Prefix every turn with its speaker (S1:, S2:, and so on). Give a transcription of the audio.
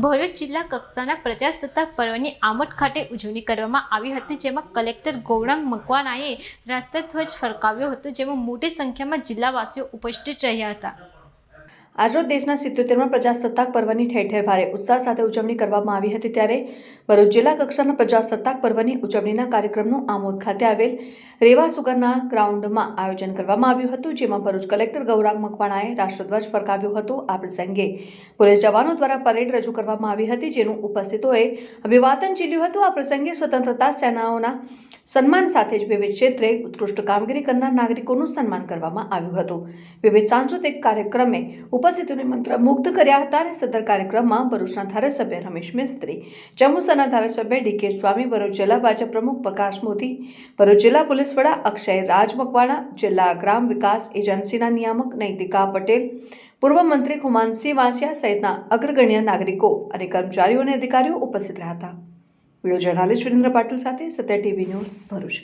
S1: ભરૂચ જિલ્લા કક્ષાના પ્રજાસત્તાક પર્વની આમોદ ખાતે ઉજવણી કરવામાં આવી હતી, જેમાં કલેક્ટર ગૌરાંગ મકવાણાએ રાષ્ટ્રધ્વજ ફરકાવ્યો હતો, જેમાં મોટી સંખ્યામાં જિલ્લાવાસીઓ ઉપસ્થિત રહ્યા હતા.
S2: આજરોજ દેશના 77મા પ્રજાસત્તાક પર્વની ઠેર ઠેર ભારે ઉત્સાહ સાથે ઉજવણી કરવામાં આવી હતી. ત્યારે ભરૂચ જિલ્લા કક્ષાના પ્રજાસત્તાક પર્વની ઉજવણીના કાર્યક્રમનું આમોદ ખાતે આવેલ રેવા સુગરના ગ્રાઉન્ડમાં આયોજન કરવામાં આવ્યું હતું, જેમાં ભરૂચ કલેક્ટર ગૌરાંગ મકવાણાએ રાષ્ટ્રધ્વજ ફરકાવ્યો હતો. આ પ્રસંગે પોલીસ જવાનો દ્વારા પરેડ રજૂ કરવામાં આવી હતી, જેનું ઉપસ્થિતોએ અભિવાદન ઝીલ્યું હતું. આ પ્રસંગે સ્વતંત્રતા સેનાઓના સન્માન સાથે જ વિવિધ ક્ષેત્રે ઉત્કૃષ્ટ કામગીરી કરનાર નાગરિકોનું સન્માન કરવામાં આવ્યું હતું. વિવિધ સાંસ્કૃતિક કાર્યક્રમે ઉપસ્થિતોને મંત્રમુગ્ધ કર્યા હતા અને સદર કાર્યક્રમમાં ભરૂચના ધારાસભ્ય રમેશ મિસ્ત્રી, જંબુસરના ધારાસભ્ય ડી.કે. સ્વામી, ભરૂચ જિલ્લા ભાજપ પ્રમુખ પ્રકાશ મોદી, ભરૂચ જિલ્લા પોલીસ વડા અક્ષય રાજ મકવાણા, જિલ્લા ગ્રામ વિકાસ એજન્સીના નિયામક નૈતિકા પટેલ, પૂર્વ મંત્રી ખુમાનસિંહ વાંસિયા સહિતના અગ્રગણ્ય નાગરિકો અને કર્મચારીઓ અને અધિકારીઓ ઉપસ્થિત રહ્યા હતા. વિડીયો જર્નાલિસ્ટ વિરેન્દ્ર પાટીલ સાથે સત્ય ટીવી ન્યૂઝ ભરૂચ.